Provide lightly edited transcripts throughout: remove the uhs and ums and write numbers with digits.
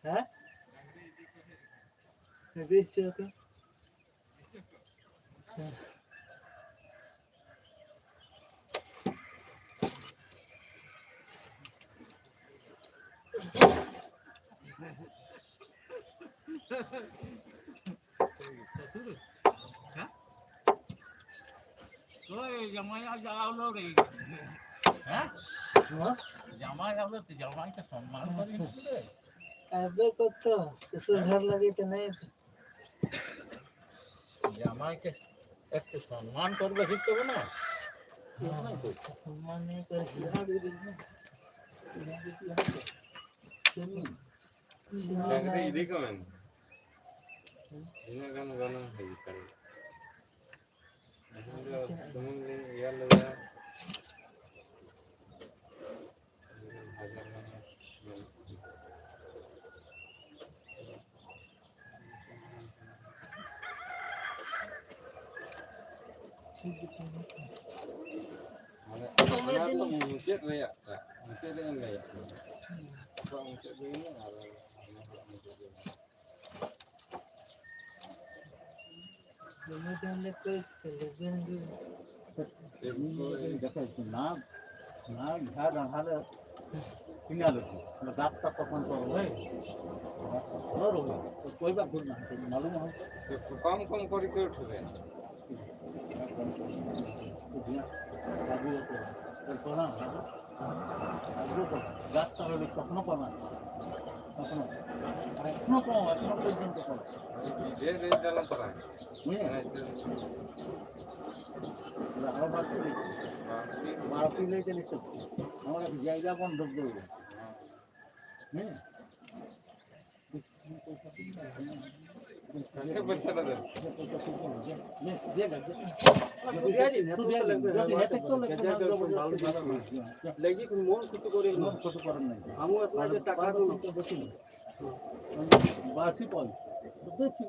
হ্যাঁ দিচ্ছি ওকে জামাই যাওয়ালো রে হ্যাঁ জামাই যাওয়ালো তো জামাইকে সম্মান করি রে আবে কত শ্বশুর ঘর লাগিতে নাই জামাইকে একটু সম্মান করবে শিখতে হবে না সম্মান নেই করে ಇದಕ್ಕೆ ಇನ್ನೊಂದು ಗಣ ಹೇಳ್ತಾರೆ ಸುಮ್ಮನೆ ಎಲ್ಲದ mungkin ya mungkin enggak ya apa mungkin ini ada না না ঘাড় হারে কিনে আলো গাছটা কখন করবে कोई बात भूल ना मालूम है कम कम करके उठবে গাছটা হলে কখনো কমা কখনো এখনো কম এখনো পর্যন্ত কম জানা তো মারুতি লেগে নিচ্ছে আমার জায়গা বন্ধ করবে হ্যাঁ पैसा লাগি মন কত করে মন কত করেন নাই আমি আপনাকে টাকা দেব বেশি বাসি পাই দেখি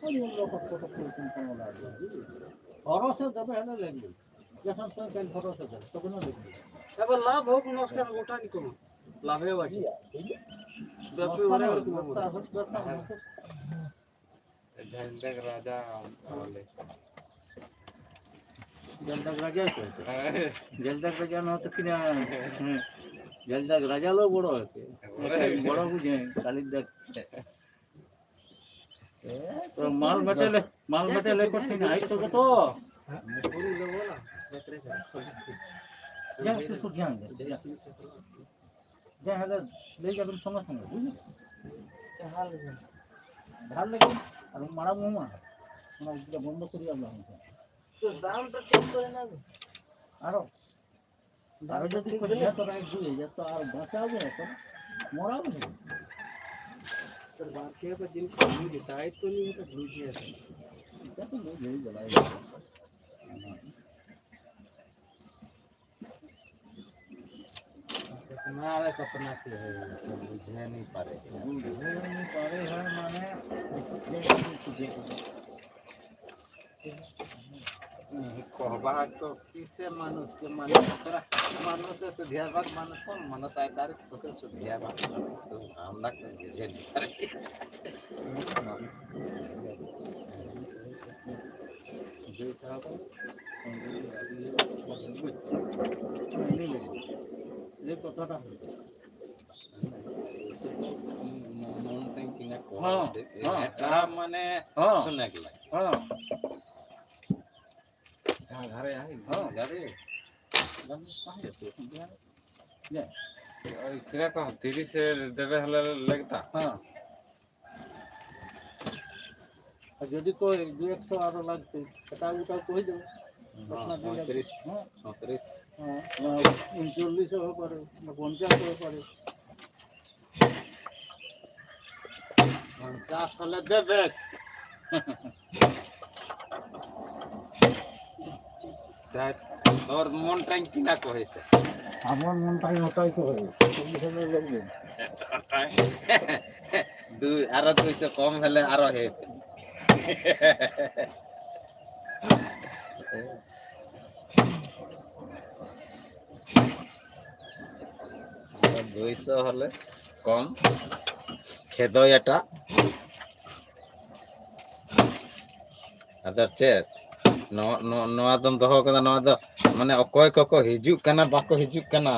ওই লোক কত পরিশ্রম করে লাগবে খরচে দেবে হলে লাগবে যখন সরকার খরচে দেবে তখন লাগবে এবার লাভ হোক নমস্কার ওটা কি কোন লাভে আছে ব্যাপারে ওরে झंडक राजा वाले জলদাগ রাজা আছে জলদাগ রাজা না তো কিনা জলদাগ রাজা লো বড় আছে বড় বুঝে কালির দেখ তো মাল মেটেলে কঠিন আই তো কত পুরো দেবো না ব্যাপারে যা কিছু জ্ঞান দে যা হলে লই যাবেন সঙ্গে সঙ্গে বুঝলি হাল ভাল লাগে আর মারা মুমা আমরা বন্ধ করি আমরা তো দামটা ঠিক করে না আরো আরো যদি করিয়া তো রাখ দিয়ে যা তো আর বাঁচাবে তো মরাবে না তোর বাকি তো দিন বুঝি তাই তো নিয়ে তো বুঝি আছে এটা তো বুঝেই গেলাই तुम्हारा सपना क्या है बुझने नहीं पारे है माने कहबा तो किसे मानुष के मानुष तोरा मानुष से सुधियाबाग मानुष कौन मानुष आए तारे तो सुधियाबाग तो हमरा के बुझे नहीं पारे जो था ये কথাটা মন থিংকিং এ হ্যাঁ এটা মানে শুনে গেল হ্যাঁ ঘরে আই হ্যাঁ ঘরে ওই কিরা কহ 30 এর দেবে হলে লাগতা হ্যাঁ আর যদি কই 200 আরো লাগতে সেটা ওটা কই দেব 35 37 হ্যাঁ 39 হতে পারে 50 হতে পারে 50 হলে দেবে তাই তোর মনটাই কিনা কইছে আমার মনটাই ওটাই তো হয়ে 40 হলে লাগবে। দুই আরো 200 কম হলে আরো হে আরো 200 হলে কম খেদ এটা আদার চেক ᱱᱚᱣᱟ ᱫᱚᱢ ᱫᱚᱦᱚ ᱠᱟᱫᱟ ᱱᱚᱣᱟ ᱫᱚ ᱢᱟᱱᱮ ᱚᱠᱚᱭ ᱠᱚᱠᱚ ᱦᱤᱡᱩᱜ ᱠᱟᱱᱟ ᱵᱟᱠᱚ ᱦᱤᱡᱩᱜ ᱠᱟᱱᱟ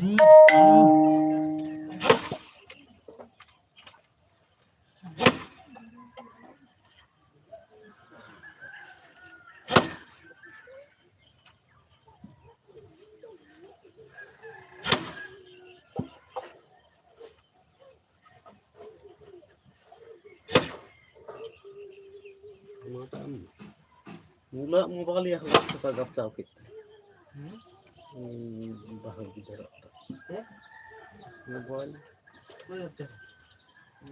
Mula mo ba kali ako sa pagkapsaw kita? Bahag bidara. Mobile.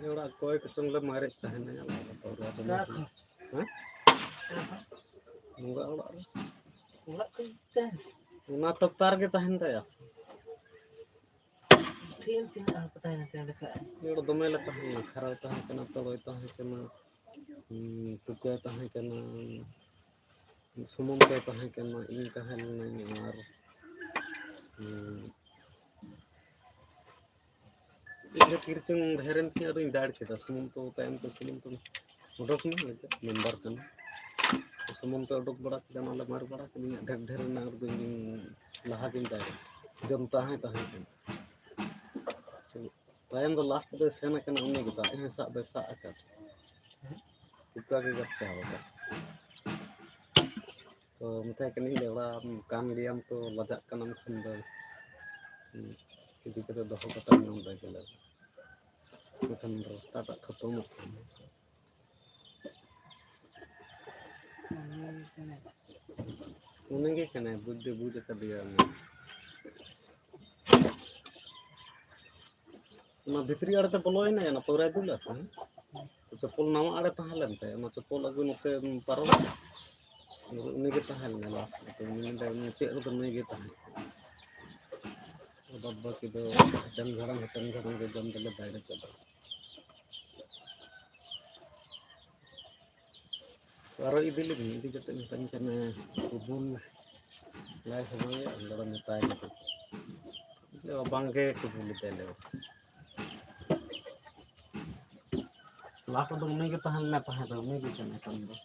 Eura koy kusung le marit tahan na yala. Ha? Munga ula. Una tok target tahan tayo. Eura domela tahan na kharaw tahan kana toy tahan kana tukya tahan kana sumum tahan kana in tahan na ar ये तीर्थन हेरन की अदु दाड़ के सुमन तो time तो सुमन तो उडक नहीं है नंबर कन सुमन तो उडक बड़ा के माला मार बड़ा के ढेर ढेर ना और दिन लहा दिन दाड़ जनता है टाइम तो लास्ट दे सेना कन उन्हें के ताए सा दे सा का कुका के गच्चा होगा तो मते कनी लेवा काम लियाम तो लगा कनम खंद किदी के दहो कता नम दे गेला bukan rata ketemu उन्हें क्या बुद्धि बुझ कर दिया ना भितरी आड़े बोलो ही ना पूरा दुला से तो चप्पल नवा आड़े तहलन ते ना चप्पल अगु नते पारो उन्हें के तहल ना तो उन्हें चेक तो नहीं के तहल बाबा की तो हटन घरम के जम दले दाइरे के Pero idili ni di jate ni tan kana kubun lai samay andara mitay ni le bangke kubun tele la ko dong me ke tahan na tahan do me ke kana kan do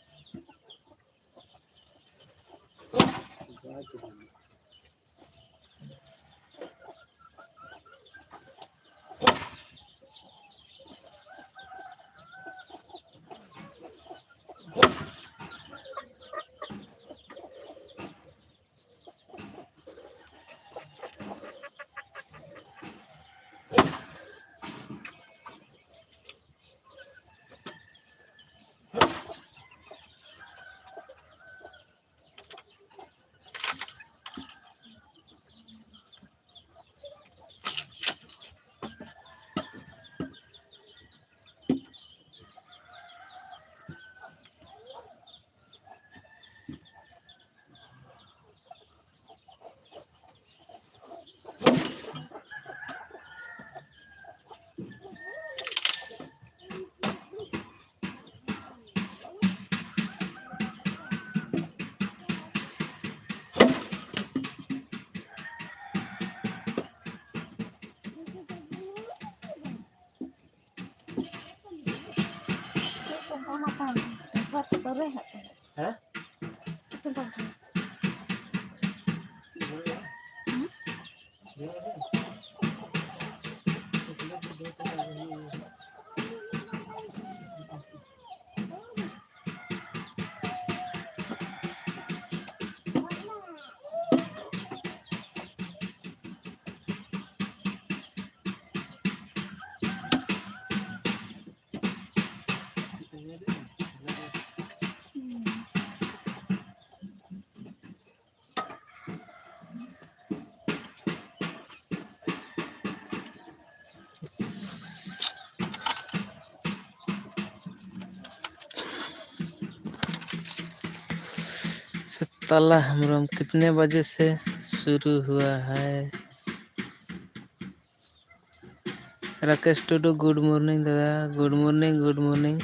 Hah? ताला हमरम कितने बजे से शुरू हुआ है। Rakesh Tudu good morning दादा, good morning good morning.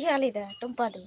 ᱤᱦᱟ ᱞᱮᱫᱟ ᱴᱚᱢᱯᱟ ᱫᱚ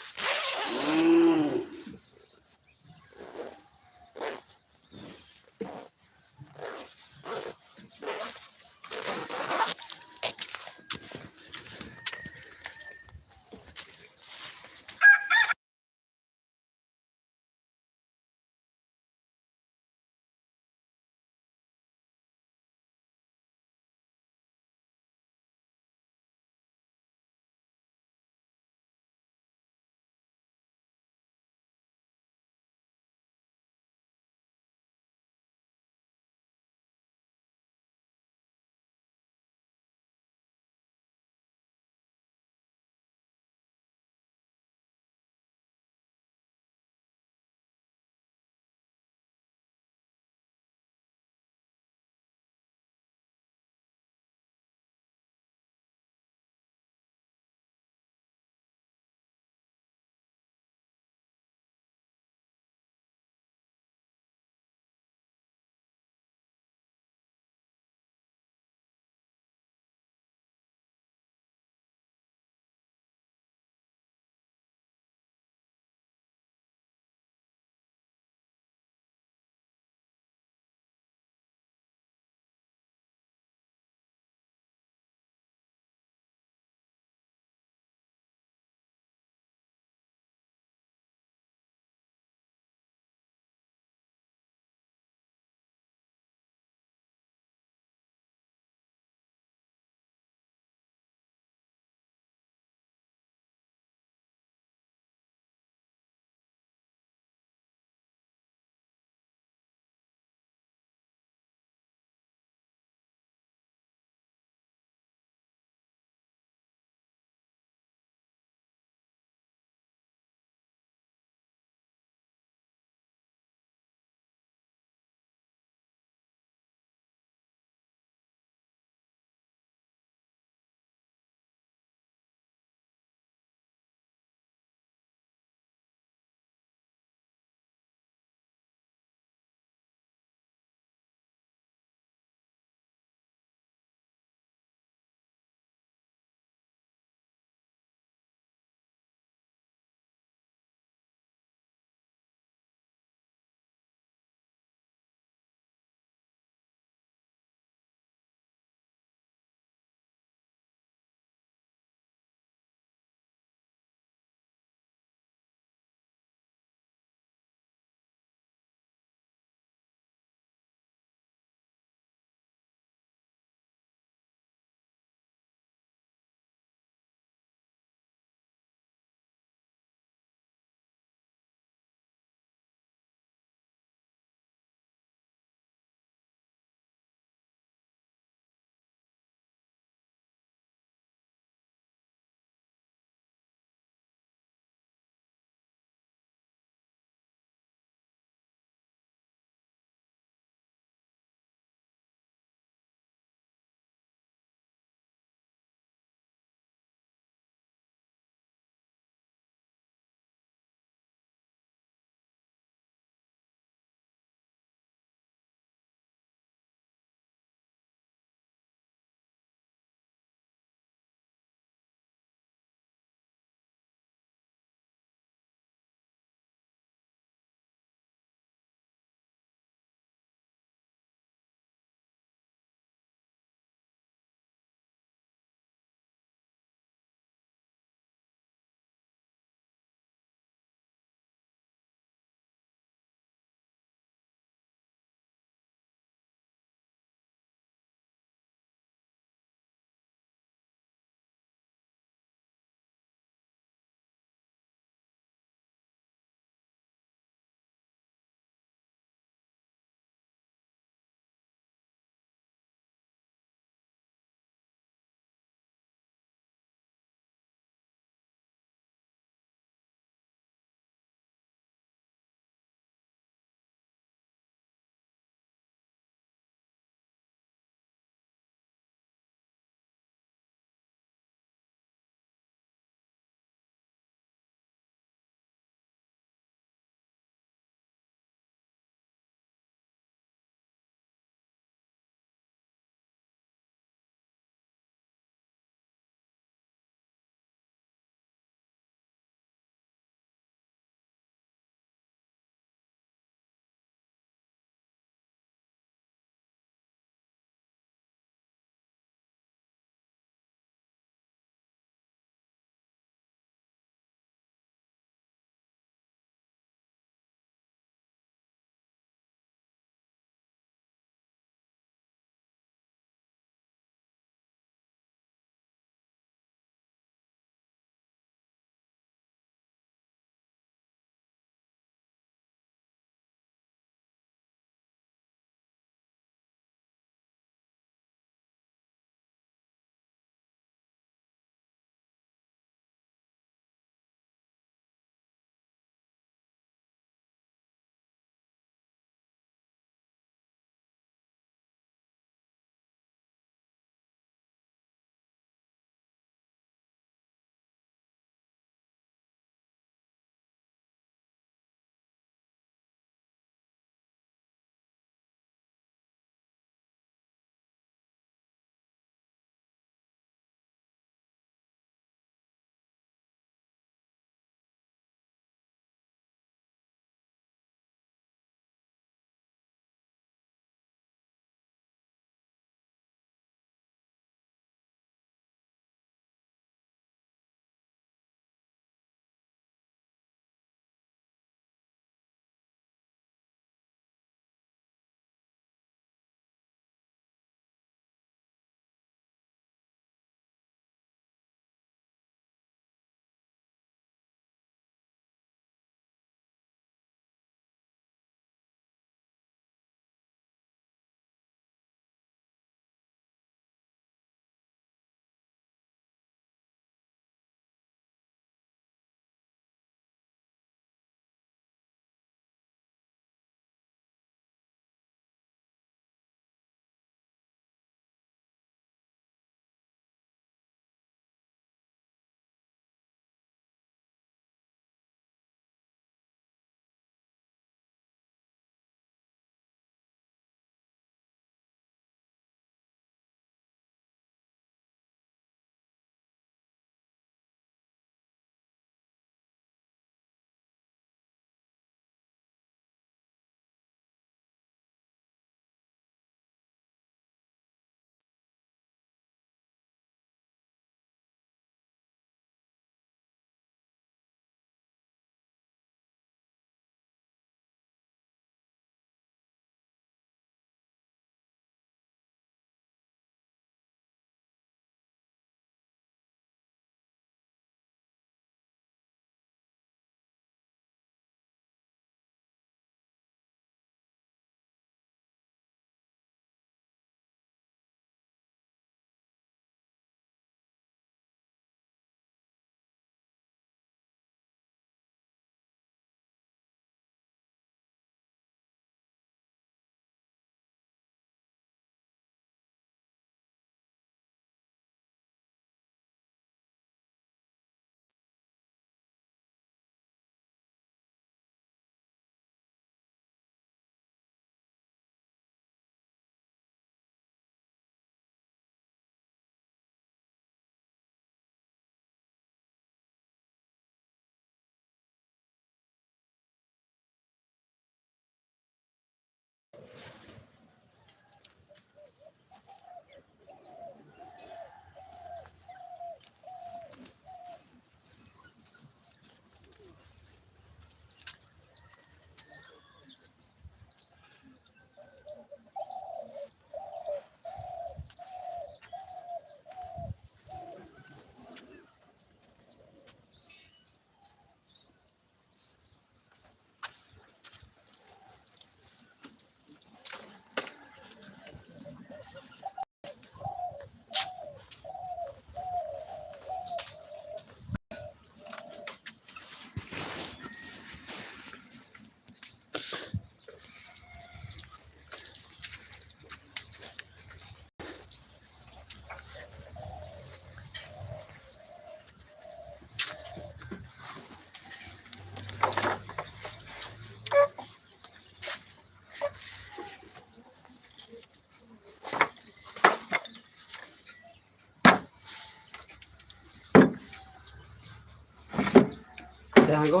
Yang ko?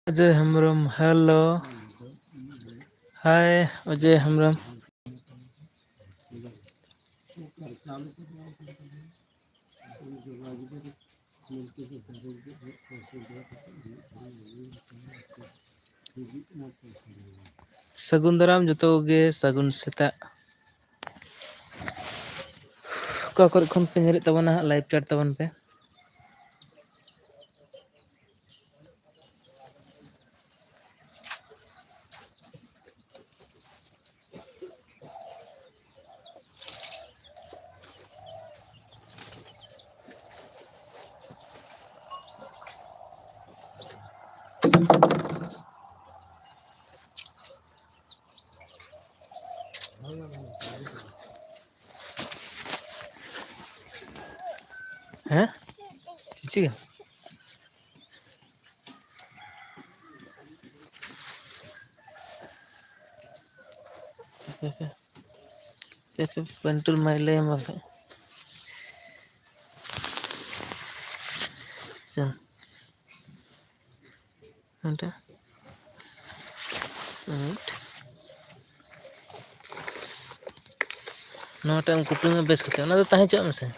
Ajay Hemram, hello. Hi, Ajay Hemram. Sagun daram joto ge sagun seta. Ọᱠᱟ ᱠᱚᱨᱮ ᱠᱷᱚᱱ ᱯᱮ ᱧᱮᱞᱮᱫ ᱛᱟᱵᱚᱱᱟ ᱦᱟᱸᱜ ᱞᱟᱭᱤভ ᱪᱟᱴ ᱛᱟᱵᱚᱱ ᱯᱮ. Hah? Cici kan? Pentul maile yang apa? Sen. Ada. Nota yang kutungan bes kita. Nada tahan cak masa.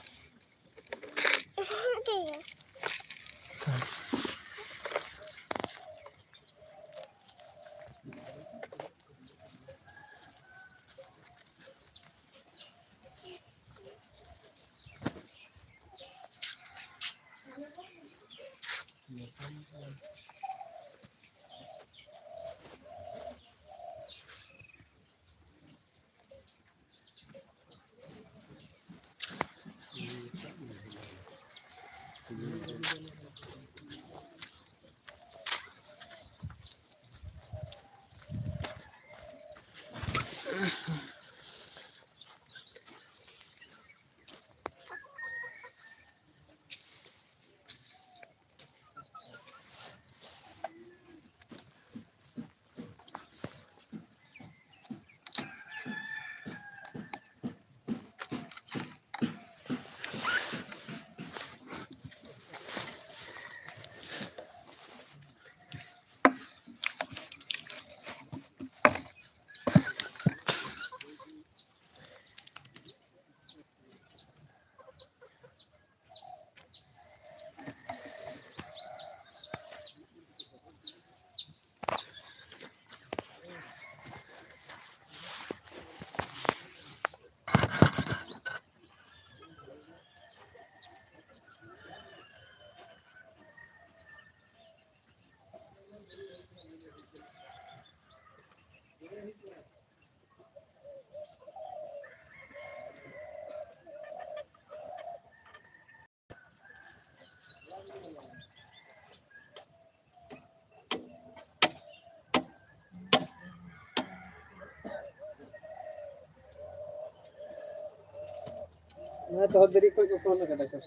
मैं तो देरी को फोन कर रहा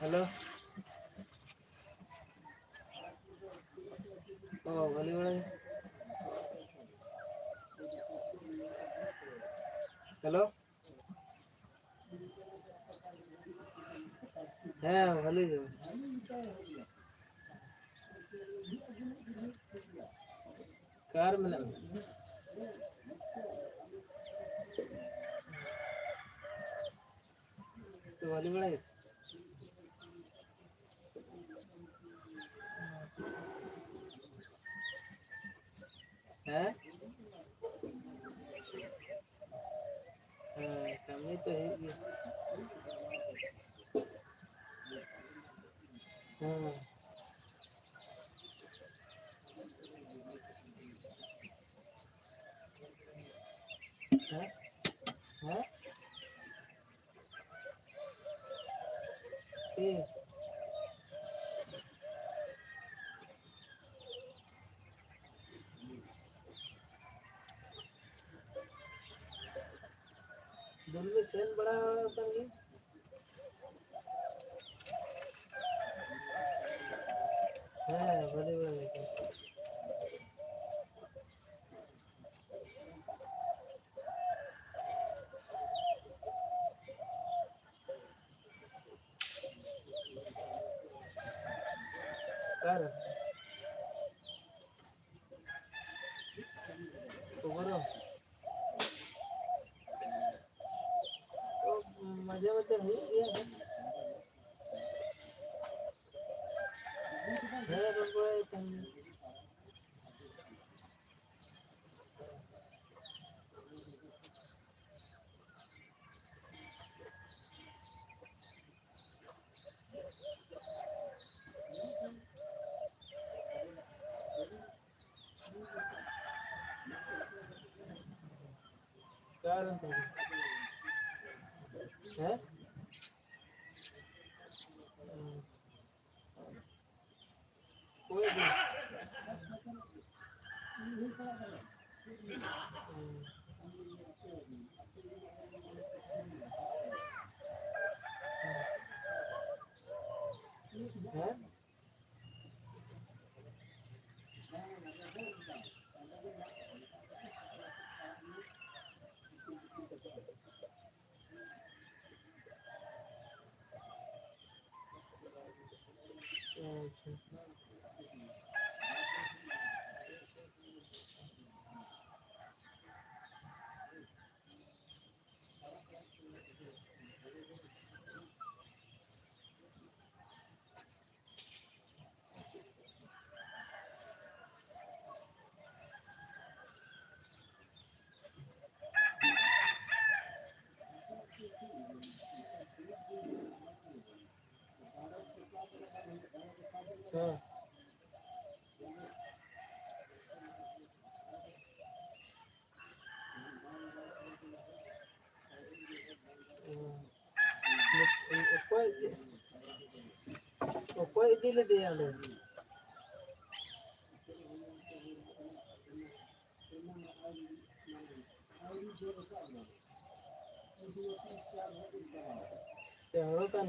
हेलो ओ भले बड़ा हेलो हाँ भले जो कार में तो भले बड़ा है कमी तो है ही हाँ हाँ हाँ ठीक दिन में सेल बड़ा करेंगे हाँ भले बड़ा लेकिन कार तो बड़ा तो मजे में तो नहीं गया है बड़ा कार है कोई भी है अच्छा हाँ कोई दिल दिया लो तेरो kan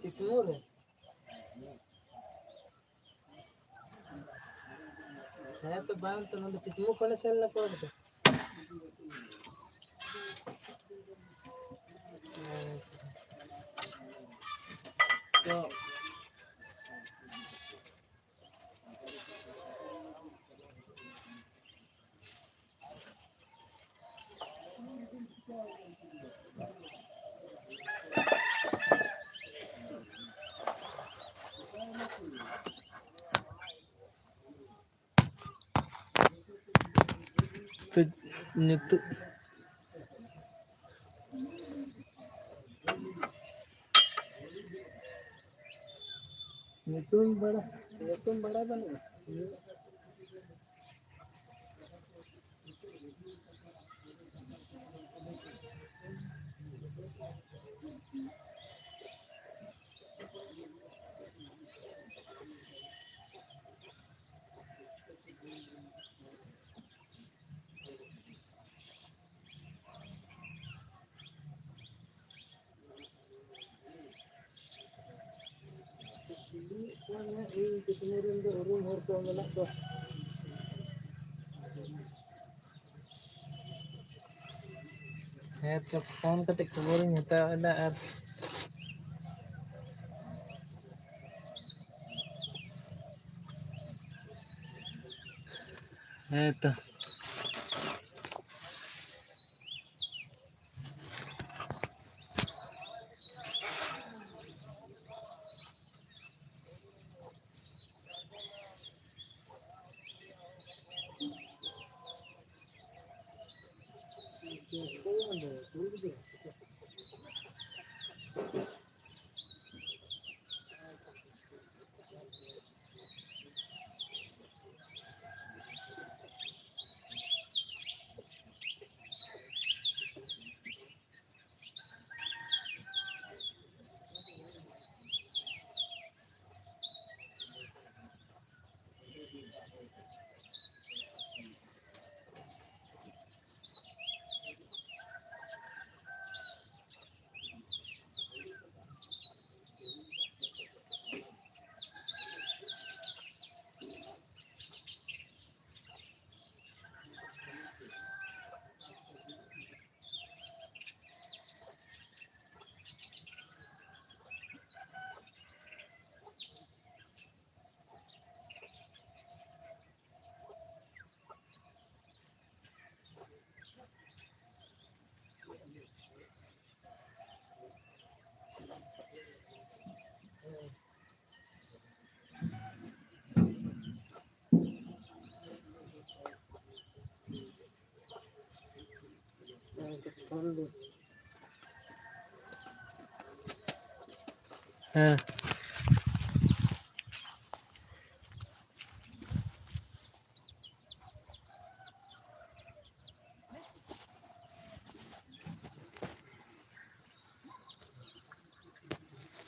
चिकमूर है तो बांध तो नंद चिकमूर कोने सेल ना पड़ते तो तो नितु तुम बड़ा बने ᱦᱮᱸ ᱛᱚ ᱯᱷᱳᱱ ᱠᱟᱛᱮ ᱠᱷᱚᱵᱚᱨᱤᱧ ᱦᱟᱛᱟᱣ ᱮᱫᱟ ᱟᱨ ᱦᱮᱸ ᱛᱚ ᱦᱮᱸ